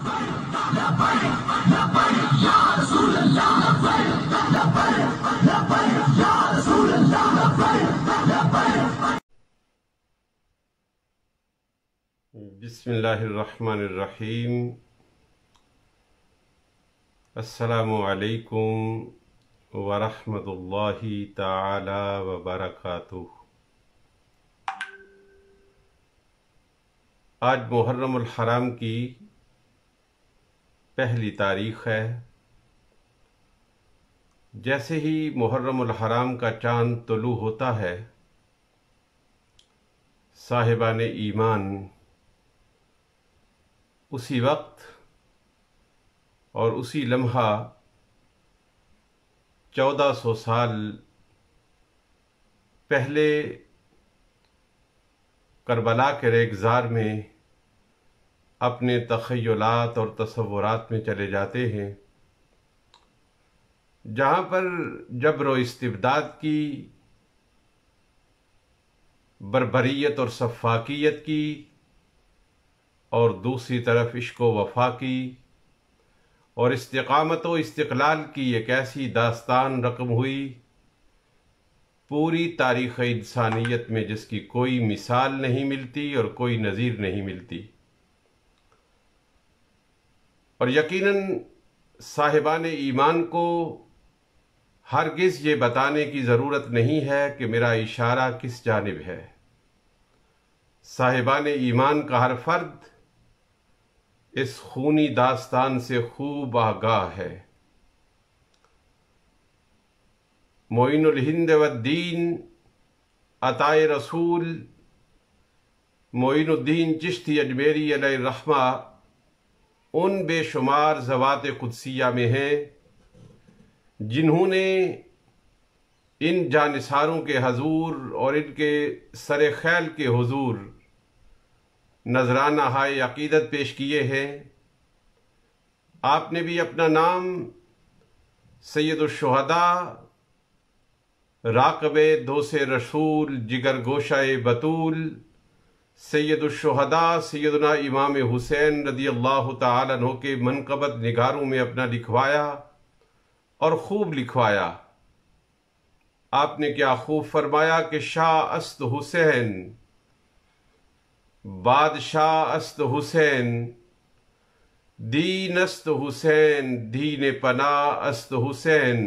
بسم اللہ الرحمن الرحیم۔ السلام علیکم ورحمۃ اللہ تعالی وبرکاتہ۔ آج محرم الحرام کی پہلی تاریخ ہے۔ جیسے ہی محرم الحرام کا چاند طلوع ہوتا ہے، صاحبان ایمان اسی وقت اور اسی لمحہ 1400 سال پہلے کربلا کے ریگزار میں اپنے تخیلات اور تصورات میں چلے جاتے ہیں، جہاں پر جبر و استبداد کی، بربریت اور سفاکیت کی، اور دوسری طرف عشق و وفا کی اور استقامت و استقلال کی ایک ایسی داستان رقم ہوئی پوری تاریخ انسانیت میں، جس کی کوئی مثال نہیں ملتی اور کوئی نظیر نہیں ملتی۔ اور یقیناً صاحبان ایمان کو ہرگز یہ بتانے کی ضرورت نہیں ہے کہ میرا اشارہ کس جانب ہے۔ صاحبان ایمان کا ہر فرد اس خونی داستان سے خوب آگاہ ہے۔ معین الہند والدین عطائے رسول معین الدین چشتی اجمیری علیہ الرحمہ ان بے شمار ذوات قدسیہ میں ہیں جنہوں نے ان جانثاروں کے حضور اور ان کے سر خیل کے حضور نذرانہ ہائے عقیدت پیش کیے ہیں۔ آپ نے بھی اپنا نام سید الشہداء، راقب دوس رسول، جگر گوشہ بطول، سید الشہداء سیدنا امام حسین رضی اللہ تعالی عنہ کے منقبت نگاروں میں اپنا لکھوایا اور خوب لکھوایا۔ آپ نے کیا خوب فرمایا کہ شاہ است حسین، بادشاہ است حسین، دین است حسین، دین پناہ است حسین،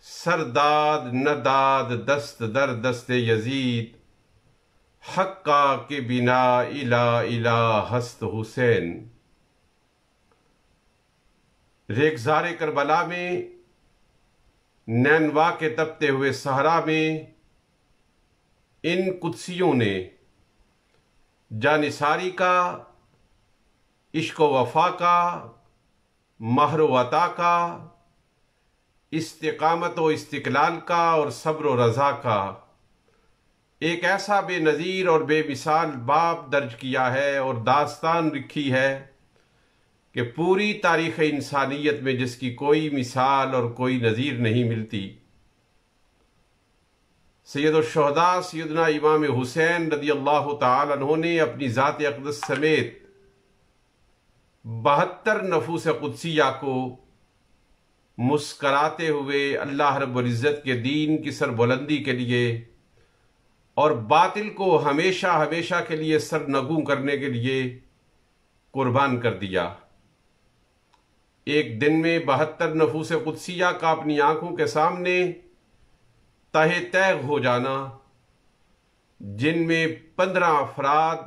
سرداد نداد دست در دست یزید، حقا کے بنا الہ الہ ہست حسین۔ ریگزار کربلا میں، نینوا کے تپتے ہوئے صحرا میں، ان قدسیوں نے جانثاری کا، عشق و وفا کا، مہر و عطا کا، استقامت و استقلال کا اور صبر و رضا کا ایک ایسا بے نظیر اور بے مثال باب درج کیا ہے اور داستان لکھی ہے کہ پوری تاریخ انسانیت میں جس کی کوئی مثال اور کوئی نظیر نہیں ملتی۔ سید الشہداء سیدنا امام حسین رضی اللہ تعالی عنہ نے اپنی ذات اقدس سمیت 72 نفوس قدسیہ کو مسکراتے ہوئے اللہ رب العزت کے دین کی سربلندی کے لیے اور باطل کو ہمیشہ ہمیشہ کے لیے سرنگوں کرنے کے لیے قربان کر دیا۔ ایک دن میں 72 نفوس قدسیہ کا اپنی آنکھوں کے سامنے تہہ تیغ ہو جانا، جن میں 15 افراد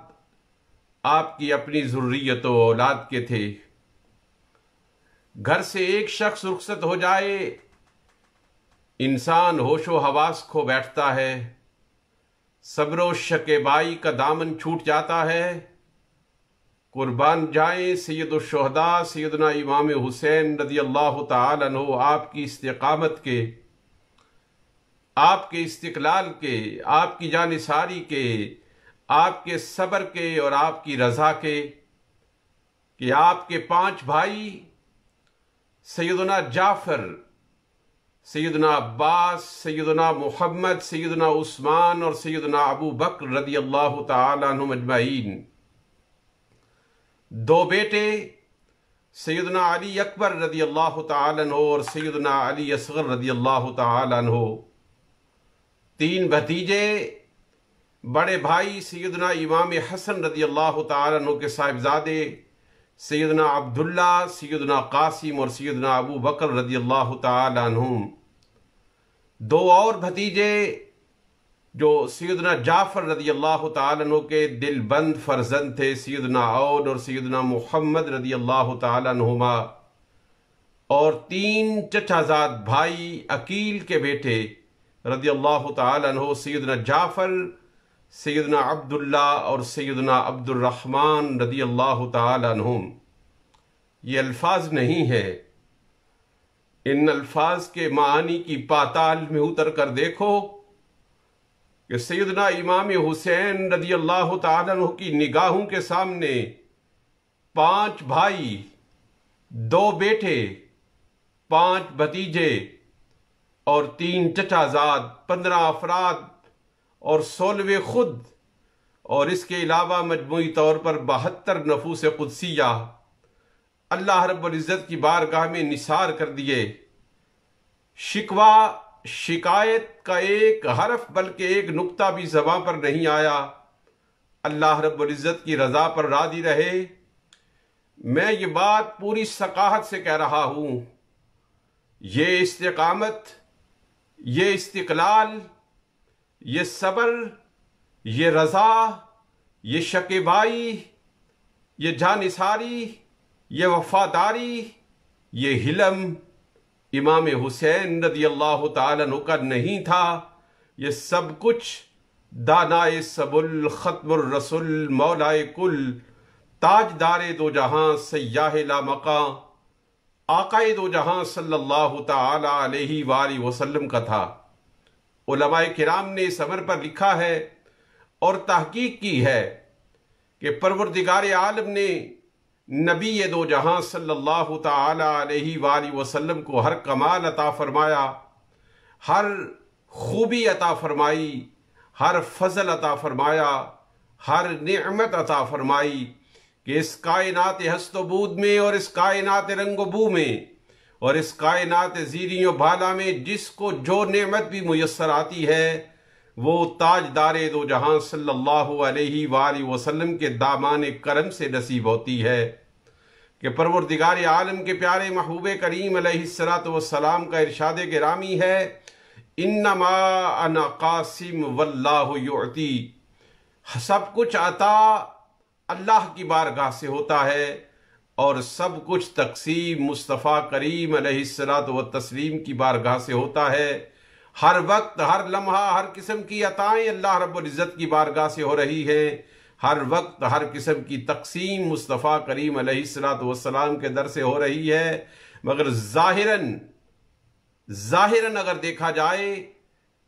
آپ کی اپنی ذریت و اولاد کے تھے۔ گھر سے ایک شخص رخصت ہو جائے، انسان ہوش و حواس کھو بیٹھتا ہے، صبر و شکیبائی کا دامن چھوٹ جاتا ہے۔ قربان جائیں سید الشہداء سیدنا امام حسین رضی اللہ تعالی عنہ، آپ کی استقامت کے، آپ کے استقلال کے، آپ کی جانثاری کے، آپ کے صبر کے اور آپ کی رضا کے، کہ آپ کے 5 بھائی سیدنا جعفر، سیدنا عباس، سیدنا محمد، سیدنا عثمان اور سیدنا ابو بکر رضی اللہ تعالی عنہم اجمعین، 2 بیٹے سیدنا علی اکبر رضی اللہ تعالیٰ عنہ اور سیدنا علی اصغر رضی اللہ تعالیٰ عنہ، تین بھتیجے، بڑے بھائی سیدنا امام حسن رضی اللہ تعالیٰ عنہ کے صاحبزادے سیدنا عبداللہ، سیدنا قاسم اور سیدنا ابو بکر رضی اللہ تعالیٰ عنہم، دو اور بھتیجے جو سیدنا جعفر رضی اللہ تعالیٰ عنہ کے دل بند فرزند تھے، سیدنا عون اور سیدنا محمد رضی اللہ تعالیٰ عنہما، اور تین چچا زاد بھائی عقیل کے بیٹے رضی اللہ تعالیٰ عنہ، سیدنا جعفر، سیدنا عبداللہ اور سیدنا عبد الرحمن رضی اللہ تعالیٰ عنہم۔ یہ الفاظ نہیں ہے، ان الفاظ کے معانی کی پاتال میں اتر کر دیکھو کہ سیدنا امام حسین رضی اللہ تعالیٰ عنہ کی نگاہوں کے سامنے 5 بھائی، 2 بیٹے، 5 بھتیجے اور 3 چچا زاد، 15 افراد اور 16 خود، اور اس کے علاوہ مجموعی طور پر 72 نفوس قدسیہ اللہ رب العزت کی بارگاہ میں نثار کر دیے۔ شکوہ، شکایت کا ایک حرف بلکہ ایک نقطہ بھی زبان پر نہیں آیا۔ اللہ رب العزت کی رضا پر راضی رہے۔ میں یہ بات پوری ثقافت سے کہہ رہا ہوں، یہ استقامت، یہ استقلال، یہ صبر، یہ رضا، یہ شکیبائی، یہ جانثاری، یہ وفاداری، یہ حلم امام حسین رضی اللہ تعالیٰ عنہ کا نہیں تھا۔ یہ سب کچھ دانائے سبل، ختم الرسل، مولائے کل، تاجدار دو جہاں، سیاح لامقاں، آقائے دو جہاں صلی اللہ تعالیٰ علیہ وآلہ وسلم کا تھا۔ علماء کرام نے اس امر پر لکھا ہے اور تحقیق کی ہے کہ پروردگار عالم نے نبی دو جہاں صلی اللہ تعالی علیہ وآلہ وسلم کو ہر کمال عطا فرمایا، ہر خوبی عطا فرمائی، ہر فضل عطا فرمایا، ہر نعمت عطا فرمائی کہ اس کائنات ہست و بود میں اور اس کائنات رنگ و بو میں اور اس کائنات زیریں و بالا میں جس کو جو نعمت بھی میسر آتی ہے وہ تاجدار دو جہاں صلی اللہ علیہ وآلہ وسلم کے دامان کرم سے نصیب ہوتی ہے۔ کہ پروردگار عالم کے پیارے محبوب کریم علیہ السلام کا ارشاد گرامی ہے، انما انا قاسم واللہ یعطی، سب کچھ عطا اللہ کی بارگاہ سے ہوتا ہے اور سب کچھ تقسیم مصطفیٰ کریم علیہ السلام کی بارگاہ سے ہوتا ہے۔ ہر وقت، ہر لمحہ، ہر قسم کی عطائیں اللہ رب العزت کی بارگاہ سے ہو رہی ہیں۔ ہر وقت ہر قسم کی تقسیم مصطفیٰ کریم علیہ السلام کے در سے ہو رہی ہے، مگر ظاہراً اگر دیکھا جائے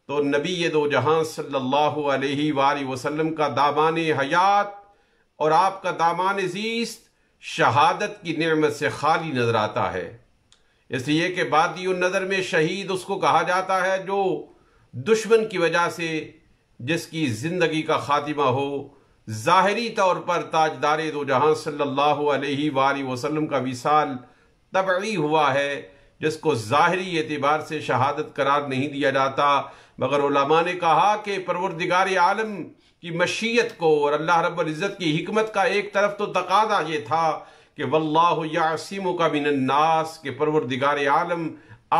تو نبی دو جہاں صلی اللہ علیہ وآلہ وسلم کا دامان حیات اور آپ کا دامان زیست شہادت کی نعمت سے خالی نظر آتا ہے۔ اس لیے کہ بادی النظر میں شہید اس کو کہا جاتا ہے جو دشمن کی وجہ سے جس کی زندگی کا خاتمہ ہو۔ ظاہری طور پر تاجدار دو جہاں صلی اللہ علیہ وآلہ وسلم کا وصال طبعی ہوا ہے، جس کو ظاہری اعتبار سے شہادت قرار نہیں دیا جاتا، مگر علماء نے کہا کہ پروردگار عالم کی مشیت کو اور اللہ رب العزت کی حکمت کا ایک طرف تو تقاضا یہ تھا کہ واللہ یعصمک من الناس، کہ پروردگار عالم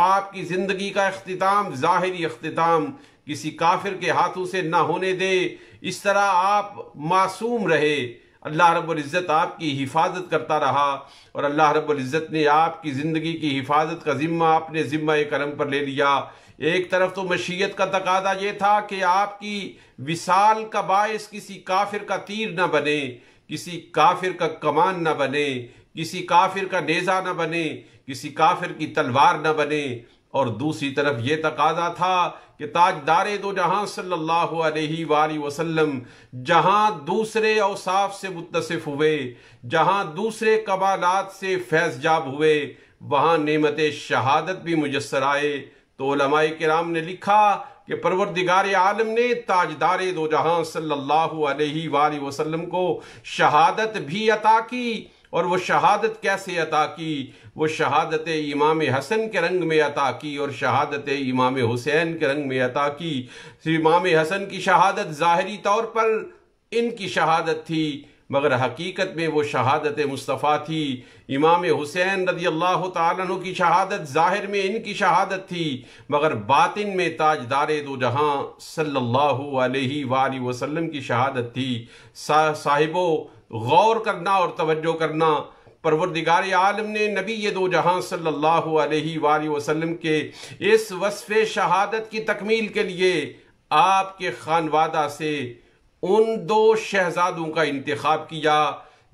آپ کی زندگی کا اختتام، ظاہری اختتام کسی کافر کے ہاتھوں سے نہ ہونے دے، اس طرح آپ معصوم رہے۔ اللہ رب العزت آپ کی حفاظت کرتا رہا اور اللہ رب العزت نے آپ کی زندگی کی حفاظت کا ذمہ اپنے ذمہ کرم پر لے لیا۔ ایک طرف تو مشیت کا تقاضا یہ تھا کہ آپ کی وصال کا باعث کسی کافر کا تیر نہ بنے، کسی کافر کا کمان نہ بنے، کسی کافر کا نیزہ نہ بنے، کسی کافر کی تلوار نہ بنے، اور دوسری طرف یہ تقاضا تھا کہ تاجدار دو جہاں صلی اللہ علیہ وآلہ وسلم جہاں دوسرے اوصاف سے متصف ہوئے، جہاں دوسرے کمالات سے فیض یاب ہوئے، وہاں نعمت شہادت بھی میسر آئے۔ تو علماء کرام نے لکھا کہ پروردگار عالم نے تاجدار دو جہاں صلی اللہ علیہ وآلہ وسلم کو شہادت بھی عطا کی اور وہ شہادت کیسے عطا کی؟ وہ شہادت امام حسن کے رنگ میں عطا کی اور شہادت امام حسین کے رنگ میں عطا کی۔ امام حسن کی شہادت ظاہری طور پر ان کی شہادت تھی، مگر حقیقت میں وہ شہادت مصطفیٰ تھی۔ امام حسین رضی اللہ تعالیٰ عنہ کی شہادت ظاہر میں ان کی شہادت تھی، مگر باطن میں تاجدار دو جہاں صلی اللہ علیہ وآلہ وسلم کی شہادت تھی۔ صاحبو غور کرنا اور توجہ کرنا، پروردگار عالم نے نبی دو جہاں صلی اللہ علیہ وآلہ وسلم کے اس وصف شہادت کی تکمیل کے لیے آپ کے خانوادہ سے ان دو شہزادوں کا انتخاب کیا،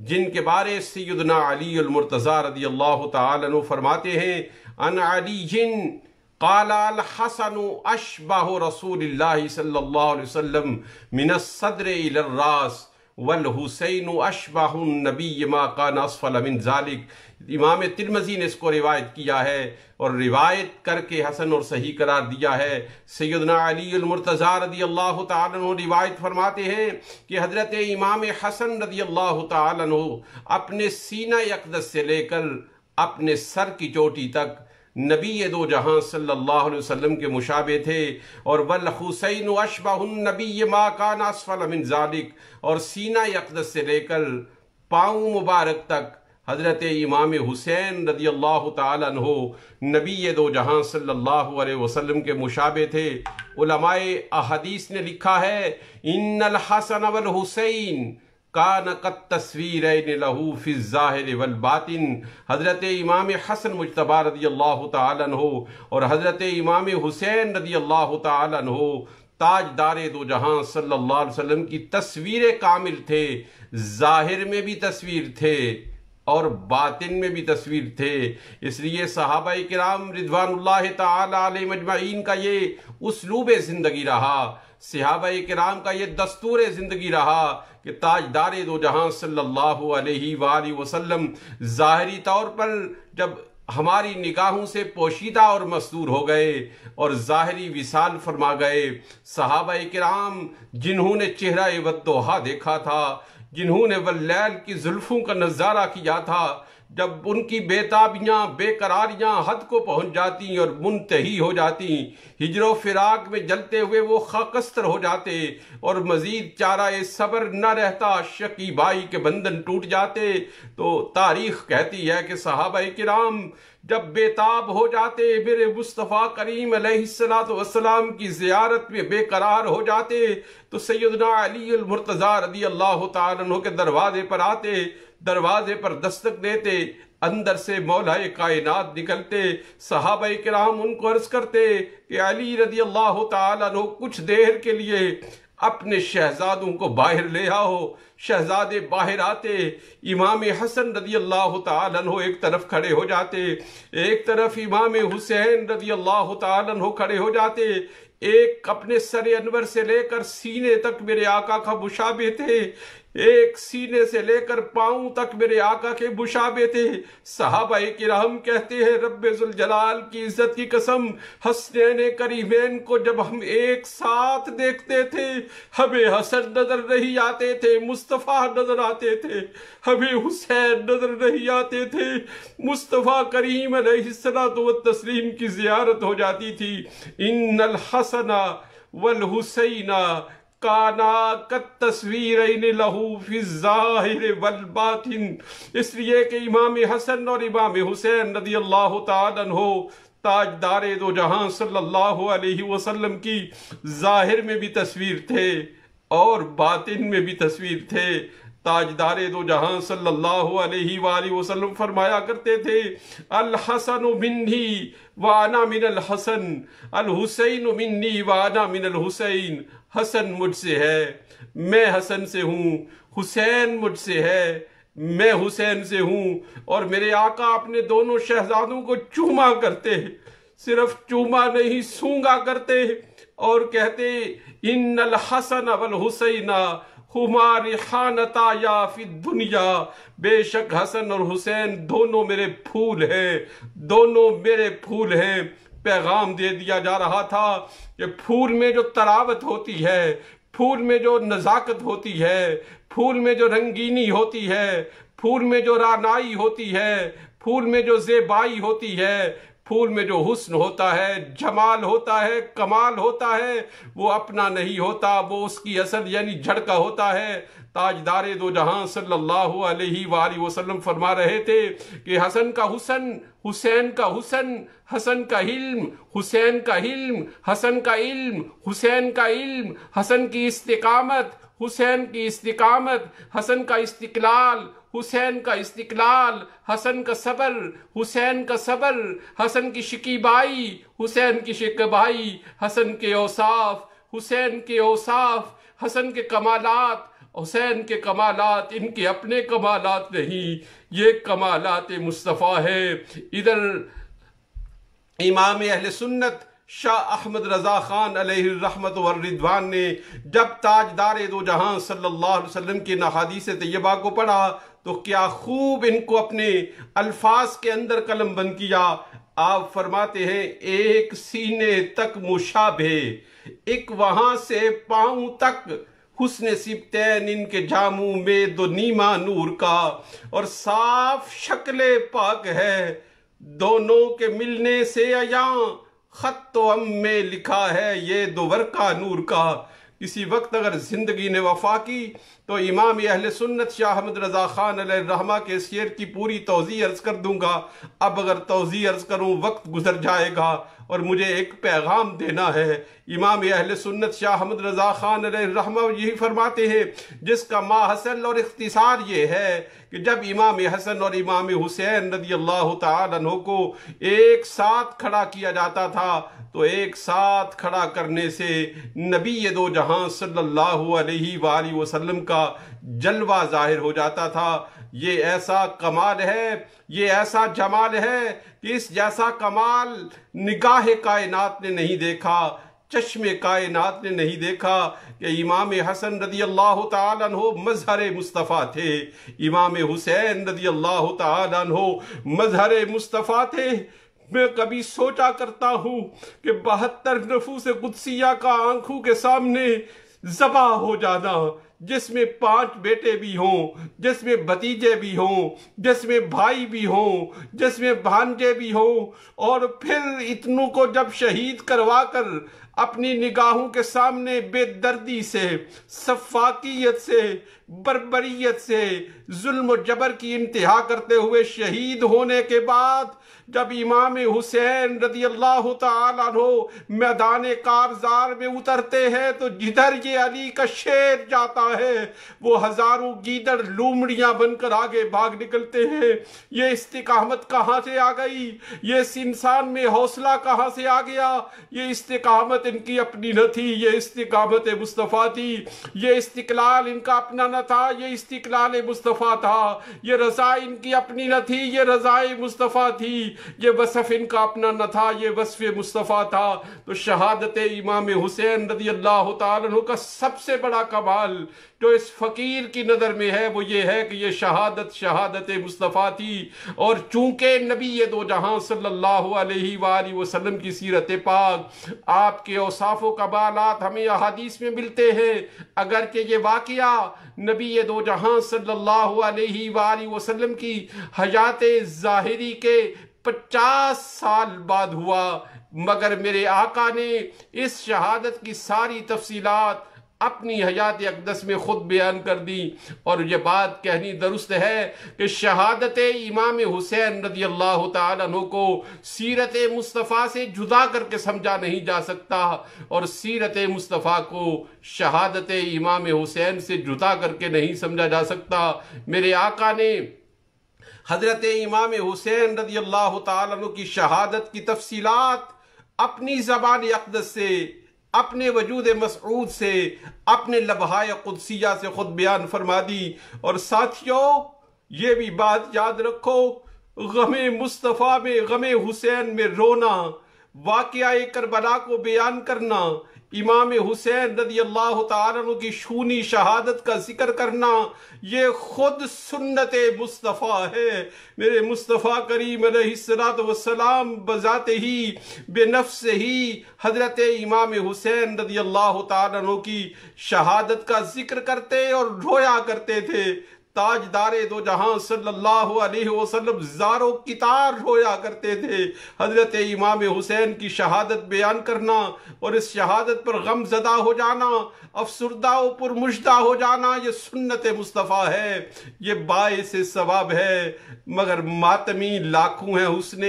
جن کے بارے سیدنا علی المرتضیٰ رضی اللہ تعالیٰ عنہ فرماتے ہیں، ان علی قال الحسن اشبہ رسول اللہ صلی اللہ علیہ وسلم من الصدر الى الراس والحسین اشبہ النبی ما کان اسفل من ذالک۔ امام ترمذی نے اس کو روایت کیا ہے اور روایت کر کے حسن اور صحیح قرار دیا ہے۔ سیدنا علی المرتضیٰ رضی اللہ تعالیٰ عنہ روایت فرماتے ہیں کہ حضرت امام حسن رضی اللہ تعالیٰ عنہ اپنے سینہ اقدس سے لے کر اپنے سر کی چوٹی تک نبی دو جہاں صلی اللہ علیہ وسلم کے مشابہ تھے، اور والحسین اشبہ النبی ما کان اسفل من ذالک، اور سینہ اقدس سے لے کر پاؤں مبارک تک حضرت امام حسین رضی اللہ تعالیٰ عنہ نبی دو جہاں صلی اللہ علیہ وسلم کے مشابہ تھے۔ علماء احادیث نے لکھا ہے، ان الحسن والحسین کان قد تصویرین لہو فی الظاہر والباطن۔ حضرت امام حسن مجتبی رضی اللہ تعالیٰ عنہ اور حضرت امام حسین رضی اللہ تعالیٰ عنہ تاجدار دو جہاں صلی اللہ علیہ وسلم کی تصویر کامل تھے، ظاہر میں بھی تصویر تھے اور باطن میں بھی تصویر تھے۔ اس لیے صحابہ کرام رضوان اللہ تعالی علیہم اجمعین کا یہ اسلوب زندگی رہا، صحابہ کرام کا یہ دستور زندگی رہا کہ تاجدار دو جہاں صلی اللہ علیہ وآلہ وسلم ظاہری طور پر جب ہماری نگاہوں سے پوشیدہ اور مستور ہو گئے اور ظاہری وصال فرما گئے، صحابہ کرام جنہوں نے چہرہ والضحیٰ دیکھا تھا، جنہوں نے واللیل کی زلفوں کا نظارہ کیا تھا، جب ان کی بےتابیاں بے قراریاں حد کو پہنچ جاتی اور منتہی ہو جاتی، ہجر و فراق میں جلتے ہوئے وہ خاکستر ہو جاتے اور مزید چارہ صبر نہ رہتا، شکیبائی کے بندھن ٹوٹ جاتے، تو تاریخ کہتی ہے کہ صحابہ کرام جب بےتاب ہو جاتے، میرے مصطفیٰ کریم علیہ السلام کی زیارت میں بے قرار ہو جاتے، تو سیدنا علی المرتضیٰ رضی اللہ تعالیٰ عنہ کے دروازے پر آتے، دروازے پر دستک دیتے، اندر سے مولا کائنات نکلتے، صحابہ کرام ان کو عرض کرتے کہ علی رضی اللہ تعالیٰ عنہ کچھ دیر کے لیے اپنے شہزادوں کو باہر لے آؤ۔ شہزادے باہر آتے، امام حسن رضی اللہ تعالیٰ عنہ ایک طرف کھڑے ہو جاتے، ایک طرف امام حسین رضی اللہ تعالیٰ عنہ کھڑے ہو جاتے، ایک اپنے سر انور سے لے کر سینے تک میرے آقا کا مشابہ تھے، ایک سینے سے لے کر پاؤں تک میرے آقا کے مشابہ تھے۔ صحابہ کرام کہتے ہیں رب ذوالجلال کی عزت کی قسم، حسنین کریمین کو جب ہم ایک ساتھ دیکھتے تھے ہمیں حسن نظر نہیں آتے تھے، مصطفیٰ نظر آتے تھے، ہمیں حسین نظر نہیں آتے تھے، مصطفیٰ کریم علیہ الصلوۃ والتسلیم کی زیارت ہو جاتی تھی۔ ان الحسن والحسین کانا قد تصویرین لہو فی الظاہر والباطن۔ اس لیے کہ امام حسن اور امام حسین رضی اللہ تعالیٰ عنہ تاجدار دو جہاں صلی اللہ علیہ وسلم کی ظاہر میں بھی تصویر تھے اور باطن میں بھی تصویر تھے۔ تاجدار دو جہاں صلی اللہ علیہ وآلہ وسلم فرمایا کرتے تھے، الحسن منی وانا من الحسن، الحسین منی وانا من الحسین۔ حسن مجھ سے ہے، میں حسن سے ہوں، حسین مجھ سے ہے، میں حسین سے ہوں۔ اور میرے آقا اپنے دونوں شہزادوں کو چوما کرتے، صرف چوما نہیں سونگا کرتے اور کہتے ان الحسن والحسین ہما ریحانتا یا فی الدنیا، بے شک حسن اور حسین دونوں میرے پھول ہیں، دونوں میرے پھول ہیں۔ پیغام دے دیا جا رہا تھا کہ پھول میں جو تراوت ہوتی ہے، پھول میں جو نزاکت ہوتی ہے، پھول میں جو رنگینی ہوتی ہے، پھول میں جو رعنائی ہوتی ہے، پھول میں جو زیبائی ہوتی ہے، پھول میں جو حسن ہوتا ہے، جمال ہوتا ہے، کمال ہوتا ہے، وہ اپنا نہیں ہوتا، وہ اس کی اصل یعنی جڑ کا ہوتا ہے۔ تاجدار دو جہاں صلی اللہ علیہ وآلہ وسلم فرما رہے تھے کہ حسن کا حسن، حسین کا حسن، حسن کا علم، حسین کا علم، حسن کا علم، حسین کا علم، حسن کی استقامت، حسین کی استقامت، حسن کا استقلال، حسین کا استقلال، حسن کا صبر، حسین کا صبر، حسن کی شکیبائی، حسین کی شکیبائی، حسن کے اوصاف، حسین کے اوصاف، حسن کے کمالات، حسین کے کمالات ان کے اپنے کمالات نہیں، یہ کمالات مصطفیٰ ہے۔ ادھر امام اہل سنت شاہ احمد رضا خان علیہ الرحمت والرضوان نے جب تاجدار دو جہاں صلی اللہ علیہ وسلم کی احادیث طیبہ کو پڑھا تو کیا خوب ان کو اپنے الفاظ کے اندر قلم بند کیا۔ آپ فرماتے ہیں ایک سینے تک مشابہ، ایک وہاں سے پاؤں تک، حسن سبتین ان کے جاموں میں دو نیما نور کا، اور صاف شکل پاک ہے دونوں کے ملنے سے عیاں، خط و ام میں لکھا ہے یہ دو ورقہ نور کا۔ کسی وقت اگر زندگی نے وفا کی تو امام اہل سنت شاہ احمد رضا خان علیہ الرحمہ کے شعر کی پوری توضیح عرض کر دوں گا۔ اب اگر توضیح عرض کروں وقت گزر جائے گا، اور مجھے ایک پیغام دینا ہے۔ امام اہل سنت شاہ احمد رضا خان علیہ الرحمہ یہی فرماتے ہیں، جس کا ماحصل اور اختصار یہ ہے کہ جب امام حسن اور امام حسین رضی اللہ تعالیٰ عنہ کو ایک ساتھ کھڑا کیا جاتا تھا تو ایک ساتھ کھڑا کرنے سے نبی دو جہاں صلی اللہ علیہ وآلہ وسلم کا جلوہ ظاہر ہو جاتا تھا۔ یہ ایسا کمال ہے، یہ ایسا جمال ہے کہ اس جیسا کمال نگاہ کائنات نے نہیں دیکھا، چشم کائنات نے نہیں دیکھا کہ امام حسن رضی اللہ تعالیٰ عنہ مظہر مصطفیٰ تھے، امام حسین رضی اللہ تعالیٰ عنہ مظہر مصطفیٰ تھے۔ میں کبھی سوچا کرتا ہوں کہ 72 نفوس قدسیہ کا آنکھوں کے سامنے ذبح ہو جانا، جس میں 5 بیٹے بھی ہوں، جس میں بھتیجے بھی ہوں، جس میں بھائی بھی ہوں، جس میں بھانجے بھی ہوں، اور پھر اتنوں کو جب شہید کروا کر اپنی نگاہوں کے سامنے بے دردی سے، سفاکیت سے، بربریت سے، ظلم و جبر کی انتہا کرتے ہوئے شہید ہونے کے بعد جب امام حسین رضی اللہ تعالیٰ عنہ میدان کارزار میں اترتے ہیں تو جدھر یہ علی کا شیر جاتا ہے وہ ہزاروں گیدڑ لومڑیاں بن کر آگے بھاگ نکلتے ہیں۔ یہ استقامت کہاں سے آ گئی؟ یہ اس انسان میں حوصلہ کہاں سے آ گیا؟ یہ استقامت ان کی اپنی نہ تھی، یہ استقامت مصطفیٰ تھی۔ یہ استقلال ان کا اپنا نہ تھا، یہ استقلال مصطفیٰ تھا۔ یہ رضا ان کی اپنی نہ تھی، یہ رضا مصطفیٰ تھی۔ یہ وصف ان کا اپنا نہ تھا، یہ وصف مصطفیٰ تھا۔ تو شہادت امام حسین رضی اللہ تعالیٰ عنہ کا سب سے بڑا کمال جو اس فقیر کی نظر میں ہے وہ یہ ہے کہ یہ شہادت مصطفیٰ تھی۔ اور چونکہ نبی دو جہاں صلی اللہ علیہ وآلہ وسلم کی سیرت پاک، آپ کے اوصاف و کمالات ہمیں احادیث میں ملتے ہیں، اگرچہ یہ واقعہ نبی دو جہاں صلی اللہ علیہ وآلہ وسلم کی حیات ظاہری کے 50 سال بعد ہوا، مگر میرے آقا نے اس شہادت کی ساری تفصیلات اپنی حیات اقدس میں خود بیان کر دی۔ اور یہ بات کہنی درست ہے کہ شہادت امام حسین رضی اللہ تعالیٰ عنہ کو سیرت مصطفیٰ سے جدا کر کے سمجھا نہیں جا سکتا، اور سیرت مصطفیٰ کو شہادت امام حسین سے جدا کر کے نہیں سمجھا جا سکتا۔ میرے آقا نے حضرت امام حسین رضی اللہ تعالیٰ عنہ کی شہادت کی تفصیلات اپنی زبان اقدس سے، اپنے وجود مسعود سے، اپنے لبہائے قدسیہ سے خود بیان فرما دی۔ اور ساتھیوں یہ بھی بات یاد رکھو، غم مصطفیٰ میں، غم حسین میں رونا، واقعہ کربلا کو بیان کرنا، امام حسین رضی اللہ تعالیٰ عنہ کی شونی شہادت کا ذکر کرنا، یہ خود سنت مصطفیٰ ہے۔ میرے مصطفیٰ کریم علیہ السلام بذات ہی، بے نفس ہی حضرت امام حسین رضی اللہ تعالیٰ عنہ کی شہادت کا ذکر کرتے اور رویا کرتے تھے تاجدار دو جہاں صلی اللہ علیہ وسلم زاروں کتار رویا کرتے تھے حضرت امام حسین کی شہادت بیان کرنا اور اس شہادت پر غم زدہ ہو جانا، افسردہ و پرمشدہ ہو جانا، یہ سنت مصطفیٰ ہے، یہ باعث ثواب ہے۔ مگر ماتمی لاکھوں ہیں، حسن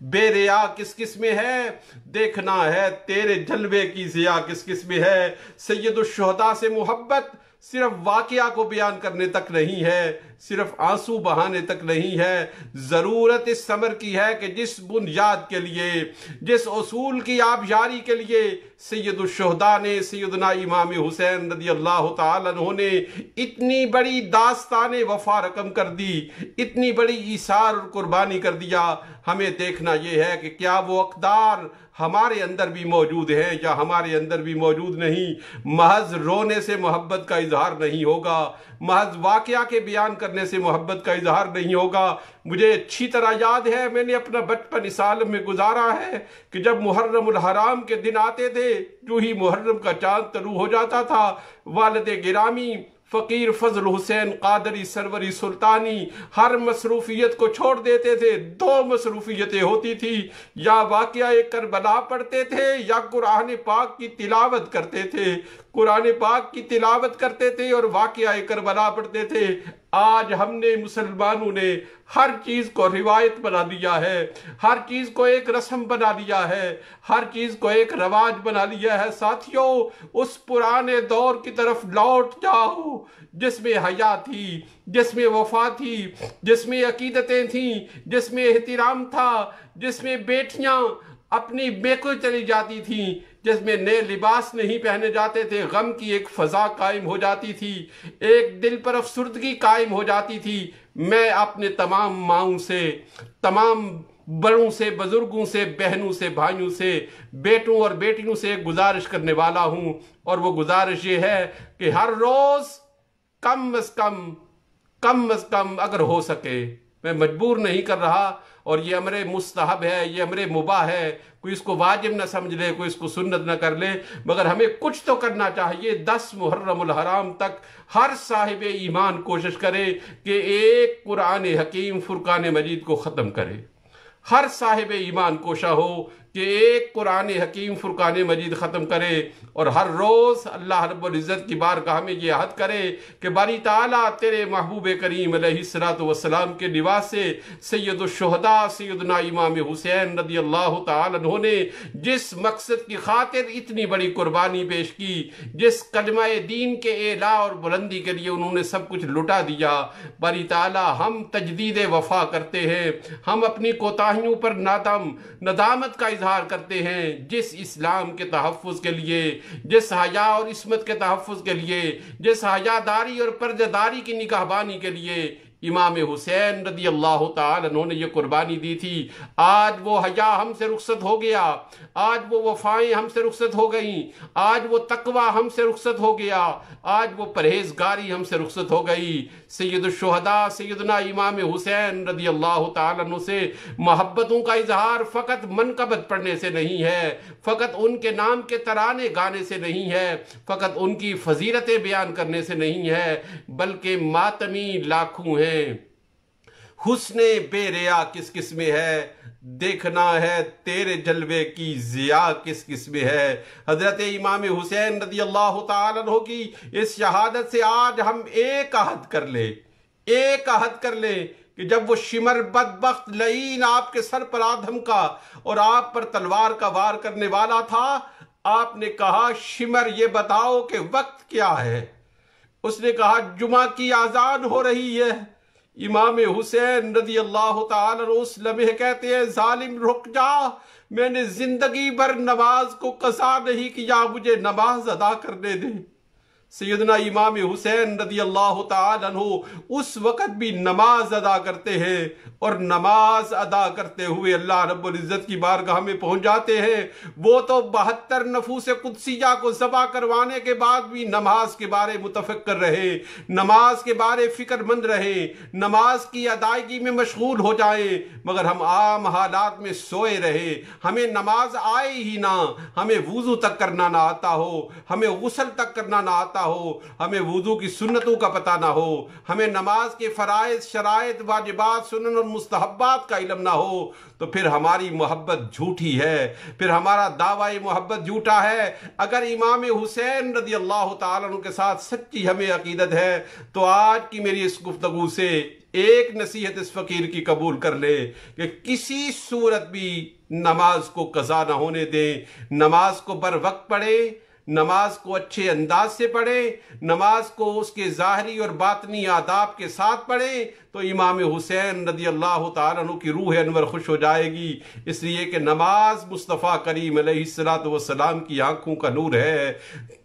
بے ریا کس کس میں ہے؟ دیکھنا ہے تیرے جلوے کی ضیا کس کس میں ہے۔ سید الشہداء سے محبت صرف واقعہ کو بیان کرنے تک نہیں ہے، صرف آنسو بہانے تک نہیں ہے، ضرورت اس ثمر کی ہے کہ جس بنیاد کے لیے، جس اصول کی آبیاری کے لیے سید الشہداء نے، سیدنا امام حسین رضی اللہ تعالیٰ عنہ نے اتنی بڑی داستان وفا رقم کر دی، اتنی بڑی ایثار اور قربانی کر دیا، ہمیں دیکھنا یہ ہے کہ کیا وہ اقدار ہمارے اندر بھی موجود ہیں یا ہمارے اندر بھی موجود نہیں۔ محض رونے سے محبت کا اظہار نہیں ہوگا، محض واقعہ کے بیان کرنے سے محبت کا اظہار نہیں ہوگا۔ مجھے اچھی طرح یاد ہے، میں نے اپنا بچپن اس عالم میں گزارا ہے کہ جب محرم الحرام کے دن آتے تھے، جو ہی محرم کا چاند طلوع ہو جاتا تھا، والد گرامی فقیر فضل حسین قادری سروری سلطانی ہر مصروفیت کو چھوڑ دیتے تھے۔ دو مصروفیتیں ہوتی تھی، یا واقعہ کربلا پڑھتے تھے یا قرآن پاک کی تلاوت کرتے تھے۔ قرآن پاک کی تلاوت کرتے تھے اور واقعہ کربلا پڑھتے تھے۔ آج ہم نے مسلمانوں نے ہر چیز کو روایت بنا دیا ہے، ہر چیز کو ایک رسم بنا لیا ہے، ہر چیز کو ایک رواج بنا لیا ہے۔ ساتھیوں، اس پرانے دور کی طرف لوٹ جاؤ جس میں حیا تھی، جس میں وفا تھی، جس میں عقیدتیں تھیں، جس میں احترام تھا، جس میں بیٹیاں اپنی بیکوں چلی جاتی تھیں، جس میں نئے لباس نہیں پہنے جاتے تھے، غم کی ایک فضا قائم ہو جاتی تھی، ایک دل پر افسردگی قائم ہو جاتی تھی۔ میں اپنے تمام ماؤں سے، تمام بڑوں سے، بزرگوں سے، بہنوں سے، بھائیوں سے، بیٹوں اور بیٹیوں سے گزارش کرنے والا ہوں، اور وہ گزارش یہ ہے کہ ہر روز کم از کم اگر ہو سکے، میں مجبور نہیں کر رہا، اور یہ امر مستحب ہے، یہ امر مباح ہے، کوئی اس کو واجب نہ سمجھ لے، کوئی اس کو سنت نہ کر لے، مگر ہمیں کچھ تو کرنا چاہیے۔ 10 محرم الحرام تک ہر صاحب ایمان کوشش کرے کہ ایک قرآن حکیم فرقان مجید کو ختم کرے۔ ہر صاحب ایمان کوشاں ہو کہ ایک قرآن حکیم فرقان مجید ختم کرے، اور ہر روز اللہ رب العزت کی بارگاہ میں یہ عہد کرے کہ باری تعالیٰ تیرے محبوب کریم علیہ السلام کے نواز سے سید الشہداء سیدنا امام حسین رضی اللہ تعالیٰ عنہ نے جس مقصد کی خاطر اتنی بڑی قربانی پیش کی، جس کلمہ دین کے اعلیٰ اور بلندی کے لیے انہوں نے سب کچھ لٹا دیا، باری تعالیٰ ہم تجدید وفا کرتے ہیں، ہم اپنی کوتاہیوں پر ندامت کا اظہار کرتے ہیں، جس اسلام کے تحفظ کے لیے، جس حیا اور عصمت کے تحفظ کے لیے، جس حیاداری اور پردہ داری کی نگہبانی کے لیے امام حسین رضی اللہ تعالیٰ عنہ نے یہ قربانی دی تھی۔ آج وہ حیا ہم سے رخصت ہو گیا، آج وہ وفائیں ہم سے رخصت ہو گئیں، آج وہ تقوی ہم سے رخصت ہو گیا، آج وہ پرہیزگاری ہم سے رخصت ہو گئی۔ سید الشہداء سیدنا امام حسین رضی اللہ تعالیٰ عنہ سے محبتوں کا اظہار فقط منقبت پڑھنے سے نہیں ہے، فقط ان کے نام کے ترانے گانے سے نہیں ہے، فقط ان کی فضیلتیں بیان کرنے سے نہیں ہے، بلکہ ماتمی لاکھوں ہیں۔ حسن بے ریا کس کس میں ہے؟ دیکھنا ہے تیرے جلوے کی ضیا کس کس میں ہے۔ حضرت امام حسین رضی اللہ تعالیٰ عنہ کی اس شہادت سے آج ہم ایک عہد کر لیں کہ جب وہ شمر بدبخت لعین آپ کے سر پر آدم کا اور آپ پر تلوار کا وار کرنے والا تھا، آپ نے کہا شمر یہ بتاؤ کہ وقت کیا ہے؟ اس نے کہا جمعہ کی اذان ہو رہی ہے۔ امام حسین رضی اللہ تعالیٰ عنہ اس لمحے کہتے ہیں ظالم رک جا، میں نے زندگی بھر نماز کو قضا نہیں کیا، مجھے نماز ادا کرنے دے۔ سیدنا امام حسین رضی اللہ تعالیٰ عنہ اس وقت بھی نماز ادا کرتے ہیں، اور نماز ادا کرتے ہوئے اللہ رب العزت کی بارگاہ میں پہنچ جاتے ہیں۔ وہ تو 72 نفوس قدسیہ کو ذبح کروانے کے بعد بھی نماز کے بارے متفکر رہے، نماز کے بارے فکر مند رہے، نماز کی ادائیگی میں مشغول ہو جائیں، مگر ہم عام حالات میں سوئے رہے، ہمیں نماز آئے ہی نہ، ہمیں وضو تک کرنا نہ آتا ہو، ہمیں غسل تک کرنا نہ آتا آتا ہو، ہمیں وضو کی سنتوں کا پتہ نہ ہو، ہمیں نماز کے فرائض، شرائط، واجبات، سنن اور مستحبات کا علم نہ ہو، تو پھر ہماری محبت جھوٹی ہے، پھر ہمارا دعوی محبت جھوٹا ہے۔ اگر امام حسین رضی اللہ تعالیٰ عنہ کے ساتھ سچی ہمیں عقیدت ہے تو آج کی میری اس گفتگو سے ایک نصیحت اس فقیر کی قبول کر لے کہ کسی صورت بھی نماز کو قضا نہ ہونے دیں، نماز کو بر وقت پڑھے، نماز کو اچھے انداز سے پڑھیں، نماز کو اس کے ظاہری اور باطنی آداب کے ساتھ پڑھیں، تو امام حسین رضی اللہ تعالیٰ عنہ کی روح انور خوش ہو جائے گی۔ اس لیے کہ نماز مصطفیٰ کریم علیہ السلام کی آنکھوں کا نور ہے،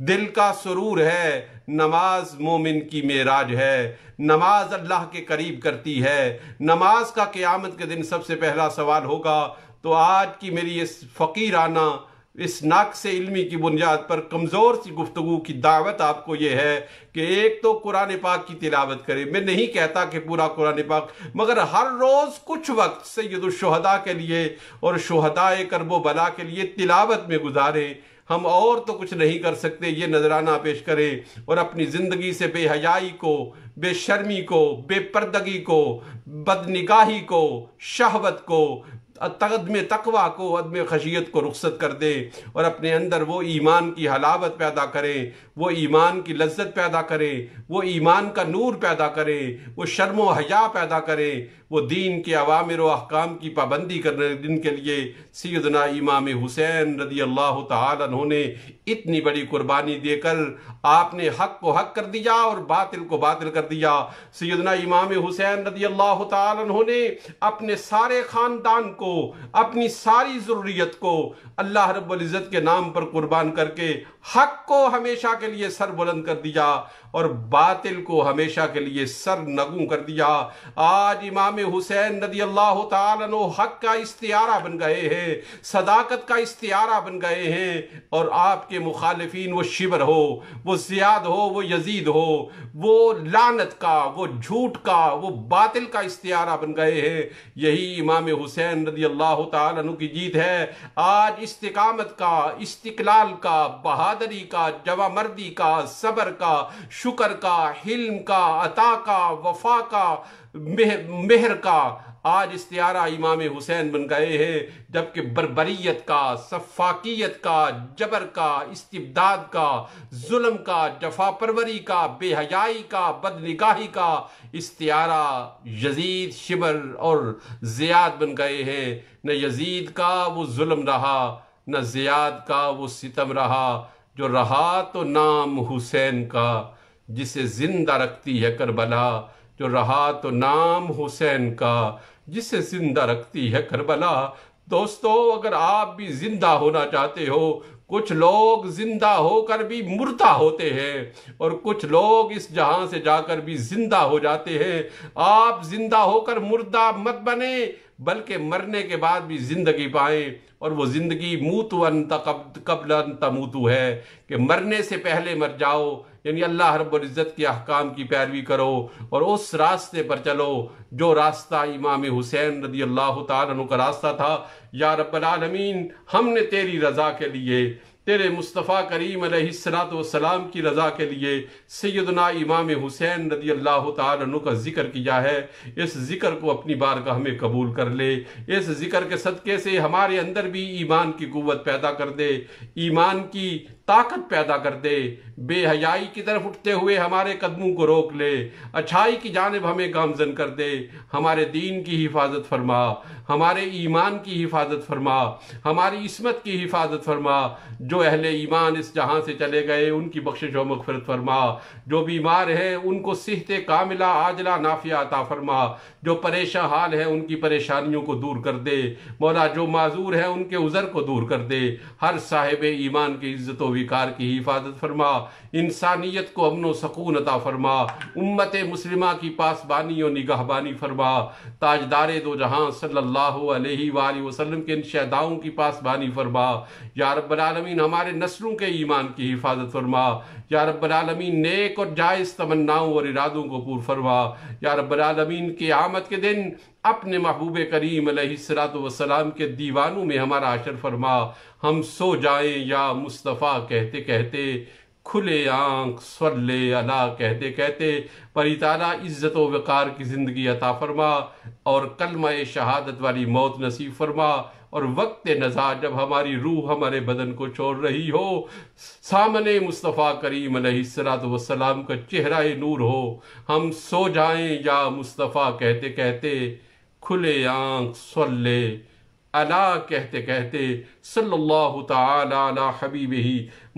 دل کا سرور ہے، نماز مومن کی معراج ہے، نماز اللہ کے قریب کرتی ہے، نماز کا قیامت کے دن سب سے پہلا سوال ہوگا۔ تو آج کی میری اس فقیرانہ، اس ناقص علمی کی بنیاد پر کمزور سی گفتگو کی دعوت آپ کو یہ ہے کہ ایک تو قرآن پاک کی تلاوت کریں۔ میں نہیں کہتا کہ پورا قرآن پاک، مگر ہر روز کچھ وقت سید الشہداء کے لیے اور شہداء کرب و بلا کے لیے تلاوت میں گزاریں۔ ہم اور تو کچھ نہیں کر سکتے، یہ نذرانہ پیش کریں اور اپنی زندگی سے بے حیائی کو، بے شرمی کو، بے پردگی کو، بدنگاہی کو، شہوت کو، عدم تقوی کو، عدم خشیت کو رخصت کر دیں اور اپنے اندر وہ ایمان کی حلاوت پیدا کریں، وہ ایمان کی لذت پیدا کریں، وہ ایمان کا نور پیدا کریں، وہ شرم و حیا پیدا کریں، وہ دین کے اوامر و احکام کی پابندی کرنے جن کے لیے سیدنا امام حسین رضی اللہ تعالیٰ عنہ نے اتنی بڑی قربانی دے کر آپ نے حق کو حق کر دیا اور باطل کو باطل کر دیا۔ سیدنا امام حسین رضی اللہ تعالیٰ عنہ نے اپنے سارے خاندان کو، اپنی ساری ذریت کو اللہ رب العزت کے نام پر قربان کر کے حق کو ہمیشہ کے لیے سر بلند کر دیا اور باطل کو ہمیشہ کے لیے سر نگوں کر دیا۔ آج امام حسین رضی اللہ تعالیٰ عنہ حق کا استعارہ بن گئے ہیں، صداقت کا استعارہ بن گئے ہیں، اور آپ کے مخالفین وہ شبر ہو، وہ زیاد ہو، وہ یزید ہو، وہ لعنت کا، وہ جھوٹ کا، وہ باطل کا استعارہ بن گئے ہیں۔ یہی امام حسین رضی اللہ تعالیٰ عنہ کی جیت ہے۔ آج استقامت کا، استقلال کا، بہادری کا، جواں مردی کا، صبر کا، شکر کا، حلم کا، عطا کا، وفا کا، مہر کا آج استعارہ امام حسین بن گئے ہیں، جبکہ بربریت کا، سفاکیت کا، جبر کا، استبداد کا، ظلم کا، جفا پروری کا، بے حیائی کا، بدنگاہی کا استعارہ یزید، شبر اور زیاد بن گئے ہیں۔ نہ یزید کا وہ ظلم رہا، نہ زیاد کا وہ ستم رہا، جو رہا تو نام حسین کا، جسے زندہ رکھتی ہے کربلا، جو رہا تو نام حسین کا، جسے زندہ رکھتی ہے کربلا۔ دوستو، اگر آپ بھی زندہ ہونا چاہتے ہو، کچھ لوگ زندہ ہو کر بھی مردہ ہوتے ہیں اور کچھ لوگ اس جہاں سے جا کر بھی زندہ ہو جاتے ہیں۔ آپ زندہ ہو کر مردہ مت بنیں، بلکہ مرنے کے بعد بھی زندگی پائیں، اور وہ زندگی موتو انت قبل ان تموتو ہے کہ مرنے سے پہلے مر جاؤ، یعنی اللہ رب العزت کے احکام کی پیروی کرو اور اس راستے پر چلو جو راستہ امام حسین رضی اللہ تعالیٰ عنہ کا راستہ تھا۔ یا رب العالمین، ہم نے تیری رضا کے لیے، تیرے مصطفیٰ کریم علیہ السلام کی رضا کے لیے سیدنا امام حسین رضی اللہ تعالیٰ عنہ کا ذکر کیا ہے۔ اس ذکر کو اپنی بارگاہ میں قبول کر لے، اس ذکر کے صدقے سے ہمارے اندر بھی ایمان کی قوت پیدا کر دے، ایمان کی طاقت پیدا کر دے، بے حیائی کی طرف اٹھتے ہوئے ہمارے قدموں کو روک لے، اچھائی کی جانب ہمیں گامزن کر دے، ہمارے دین کی حفاظت فرما، ہمارے ایمان کی حفاظت فرما، ہماری عصمت کی حفاظت فرما۔ جو اہل ایمان اس جہاں سے چلے گئے ان کی بخشش و مغفرت فرما، جو بیمار ہیں ان کو صحت کاملہ عاجلہ نافعہ عطا فرما، جو پریشان حال ہیں ان کی پریشانیوں کو دور کر دے مولا، جو معذور ہیں ان کے عذر کو دور کر دے، ہر صاحب ایمان کی عزت و وقار کی حفاظت فرما، انسانیت کو امن و سکون عطا فرما، امت مسلمہ کی پاسبانی و نگہبانی فرما، تاجدار دو جہاں صلی اللہ علیہ وآلہ وسلم کے ان شہداؤں کی پاسبانی فرما۔ یا رب العالمین، ہمارے نسلوں کے ایمان کی حفاظت فرما۔ یا رب العالمین، نیک اور جائز تمناؤں اور ارادوں کو پور فرما۔ یا رب العالمین، قیامت کے دن اپنے محبوب کریم علیہ السلام کے دیوانوں میں ہمارا حشر فرما۔ ہم سو جائیں یا مصطفیٰ کہتے کہتے کھلے آنکھ صلی اللہ کہتے کہتے باری تعالیٰ عزت و وقار کی زندگی عطا فرما اور کلمہ شہادت والی موت نصیب فرما، اور وقت نزا جب ہماری روح ہمارے بدن کو چھوڑ رہی ہو، سامنے مصطفیٰ کریم علیہ السلام کا چہرہ نور ہو، ہم سو جائیں یا مصطفیٰ کہتے کہتے کھلے آنکھ صلی اللہ کہتے کہتے صلی اللہ تعالی علی حبیبہ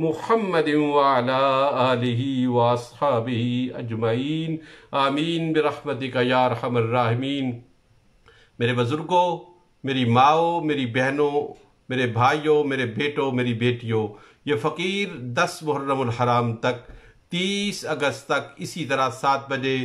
محمد وعلی آلہ واصحابہ اجمعین آمین برحمتک یا ارحم الراحمین۔ میرے بزرگوں، میری ماؤں، میری بہنوں، میرے بھائیوں، میرے بیٹوں، میری بیٹیوں، یہ فقیر 10 محرم الحرام تک، 30 اگست تک اسی طرح 7 بجے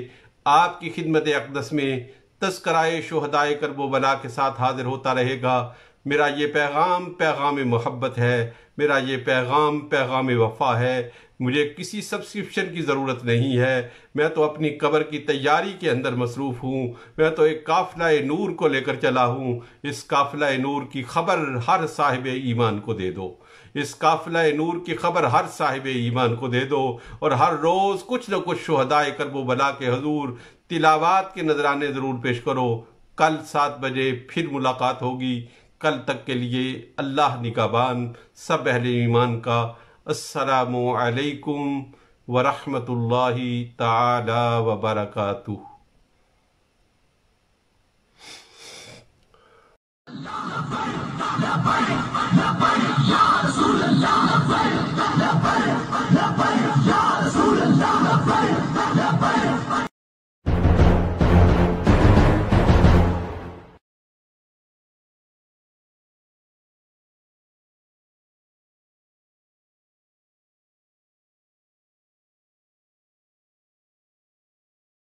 آپ کی خدمت اقدس میں تذکرائے شہدائے کرب و بلا کے ساتھ حاضر ہوتا رہے گا۔ میرا یہ پیغام پیغام محبت ہے، میرا یہ پیغام پیغام وفا ہے۔ مجھے کسی سبسکرپشن کی ضرورت نہیں ہے، میں تو اپنی قبر کی تیاری کے اندر مصروف ہوں۔ میں تو ایک قافلہ نور کو لے کر چلا ہوں۔ اس قافلہ نور کی خبر ہر صاحب ایمان کو دے دو، اس قافلہ نور کی خبر ہر صاحب ایمان کو دے دو، اور ہر روز کچھ نہ کچھ شہدائے کرب و بلا کے حضور تلاوات کے نذرانے ضرور پیش کرو۔ کل 7 بجے پھر ملاقات ہوگی۔ کل تک کے لیے اللہ نگہبان سب اہل ایمان کا۔ السلام علیکم ورحمۃ اللہ تعالی وبرکاتہ۔